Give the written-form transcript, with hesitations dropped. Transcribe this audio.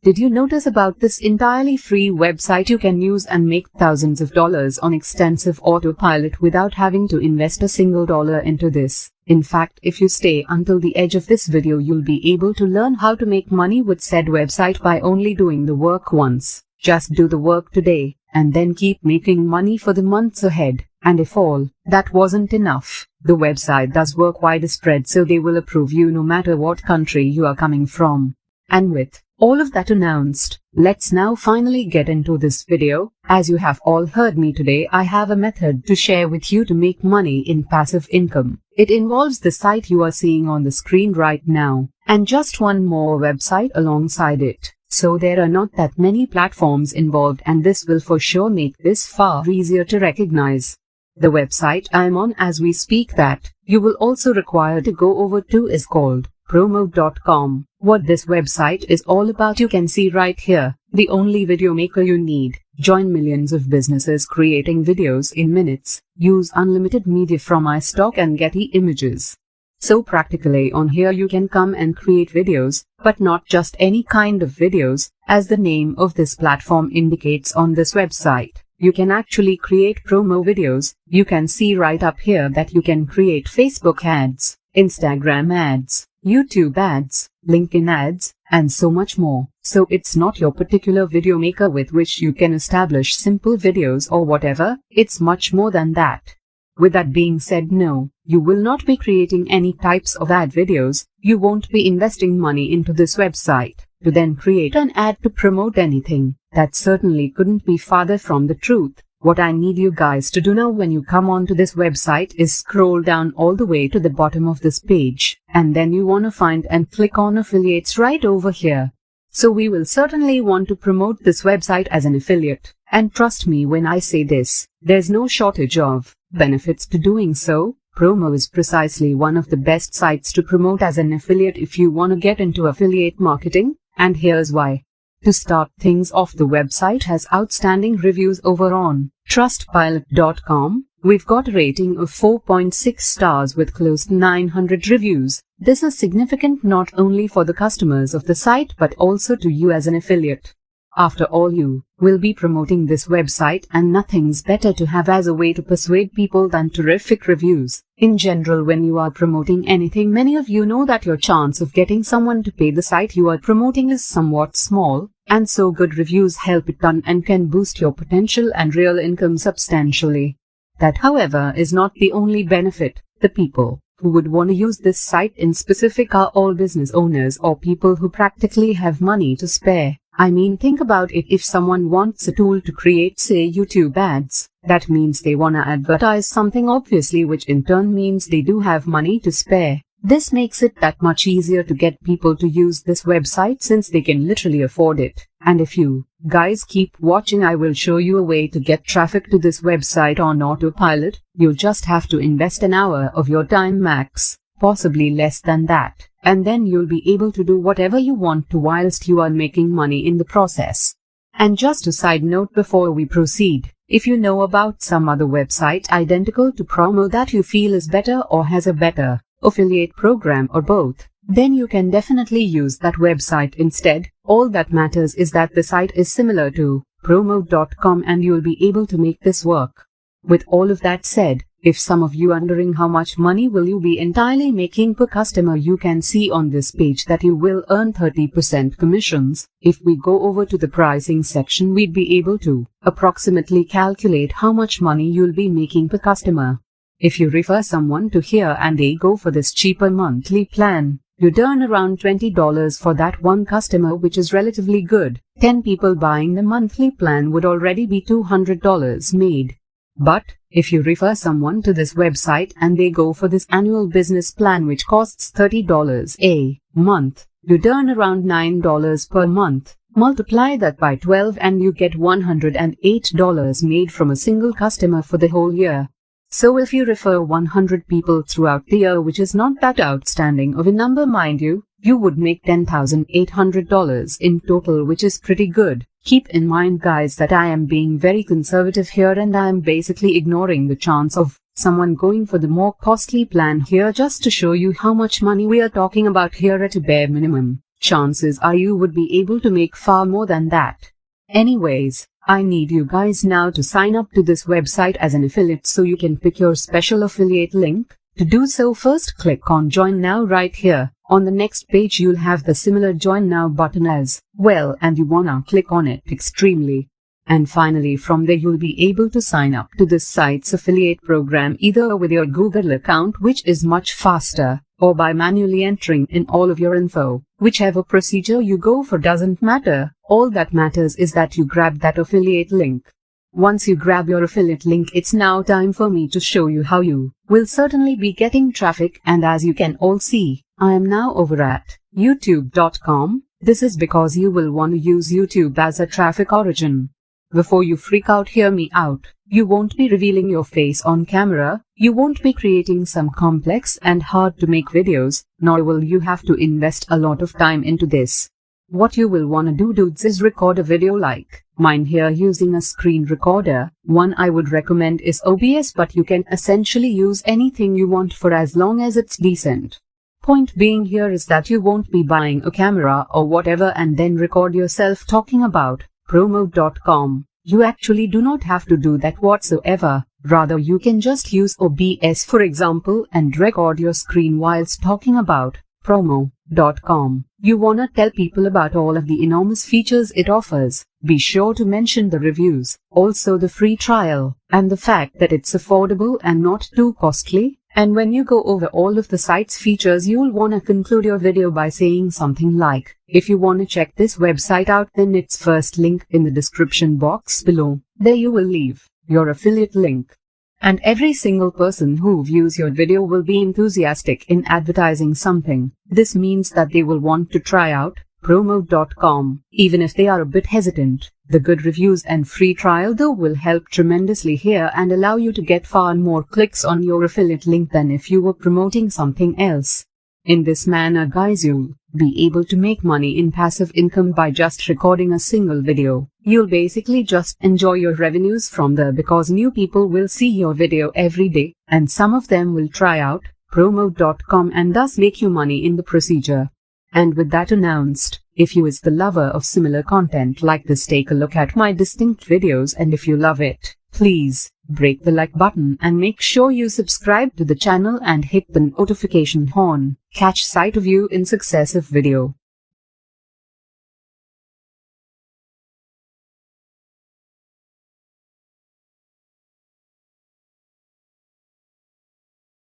Did you notice about this entirely free website you can use and make thousands of dollars on extensive autopilot without having to invest a single dollar into this? In fact, if you stay until the edge of this video, you'll be able to learn how to make money with said website by only doing the work once. Just do the work today, and then keep making money for the months ahead. And if all that wasn't enough, the website does work widespread, so they will approve you no matter what country you are coming from. And with all of that announced, let's now finally get into this video. As you have all heard me today, I have a method to share with you to make money in passive income. It involves the site you are seeing on the screen right now, and just one more website alongside it. So there are not that many platforms involved, and this will for sure make this far easier to recognize. The website I am on as we speak that you will also require to go over to is called Promo.com. What this website is all about you can see right here. The only video maker you need. Join millions of businesses creating videos in minutes. Use unlimited media from iStock and Getty Images. So practically on here you can come and create videos, but not just any kind of videos, as the name of this platform indicates on this website. You can actually create promo videos. You can see right up here that you can create Facebook ads, Instagram ads, YouTube ads, LinkedIn ads, and so much more. So it's not your particular video maker with which you can establish simple videos or whatever, it's much more than that. With that being said, no, you will not be creating any types of ad videos. You won't be investing money into this website to then create an ad to promote anything. That certainly couldn't be farther from the truth. What I need you guys to do now when you come onto this website is scroll down all the way to the bottom of this page, and then you want to find and click on affiliates right over here. So we will certainly want to promote this website as an affiliate, and trust me when I say this, there's no shortage of benefits to doing so. Promo is precisely one of the best sites to promote as an affiliate if you want to get into affiliate marketing, and here's why. To start things off, the website has outstanding reviews over on Trustpilot.com. We've got a rating of 4.6 stars with close to 900 reviews. This is significant not only for the customers of the site but also to you as an affiliate. After all, you will be promoting this website, and nothing's better to have as a way to persuade people than terrific reviews. In general, when you are promoting anything, many of you know that your chance of getting someone to pay the site you are promoting is somewhat small, and so good reviews help it done and can boost your potential and real income substantially. That, however, is not the only benefit. The people who would want to use this site in specific are all business owners or people who practically have money to spare. I mean, think about it. If someone wants a tool to create, say, YouTube ads, that means they want to advertise something obviously, which in turn means they do have money to spare. This makes it that much easier to get people to use this website since they can literally afford it. And if you guys keep watching, I will show you a way to get traffic to this website on autopilot. You'll just have to invest an hour of your time max, possibly less than that, and then you'll be able to do whatever you want to whilst you are making money in the process. And just a side note before we proceed, if you know about some other website identical to Promo that you feel is better or has a better affiliate program or both, then you can definitely use that website instead. All that matters is that the site is similar to Promo.com and you'll be able to make this work. With all of that said, if some of you are wondering how much money will you be entirely making per customer, you can see on this page that you will earn 30% commissions. If we go over to the pricing section, we'd be able to approximately calculate how much money you'll be making per customer. If you refer someone to here and they go for this cheaper monthly plan, you'd earn around $20 for that one customer, which is relatively good. 10 people buying the monthly plan would already be $200 made. But if you refer someone to this website and they go for this annual business plan, which costs $30 a month, you'd earn around $9 per month. Multiply that by 12 and you get $108 made from a single customer for the whole year. So if you refer 100 people throughout the year, which is not that outstanding of a number mind you, you would make $10,800 in total, which is pretty good. Keep in mind guys that I am being very conservative here and I am basically ignoring the chance of someone going for the more costly plan here just to show you how much money we are talking about here at a bare minimum. chances are you would be able to make far more than that. Anyways, I need you guys now to sign up to this website as an affiliate so you can pick your special affiliate link. To do so, first click on Join Now right here. On the next page you'll have the similar Join Now button as well, and you wanna click on it extremely. And finally from there you'll be able to sign up to this site's affiliate program either with your Google account, which is much faster, or by manually entering in all of your info. Whichever procedure you go for doesn't matter. All that matters is that you grab that affiliate link. Once you grab your affiliate link, it's now time for me to show you how you will certainly be getting traffic, and as you can all see, I am now over at youtube.com. This is because you will want to use YouTube as a traffic origin. Before you freak out, hear me out. You won't be revealing your face on camera, you won't be creating some complex and hard to make videos, nor will you have to invest a lot of time into this. What you will wanna do, dudes, is record a video like mine here using a screen recorder. One I would recommend is OBS, but you can essentially use anything you want for as long as it's decent. Point being here is that you won't be buying a camera or whatever and then record yourself talking about promo.com. You actually do not have to do that whatsoever. Rather, you can just use OBS for example and record your screen whilst talking about promo.com. You wanna tell people about all of the enormous features it offers. Be sure to mention the reviews, also the free trial, and the fact that it's affordable and not too costly. And when you go over all of the site's features, you'll wanna conclude your video by saying something like, if you wanna check this website out, then its first link in the description box below. There you will leave your affiliate link. And every single person who views your video will be enthusiastic in advertising something. This means that they will want to try out promo.com, even if they are a bit hesitant. The good reviews and free trial though will help tremendously here and allow you to get far more clicks on your affiliate link than if you were promoting something else. In this manner, guys, you'll be able to make money in passive income by just recording a single video. You'll basically just enjoy your revenues from there because new people will see your video every day, and some of them will try out promo.com and thus make you money in the procedure. And with that announced, if you is the lover of similar content like this, take a look at my distinct videos, and if you love it, please break the like button and make sure you subscribe to the channel and hit the notification horn. Catch sight of you in successive video.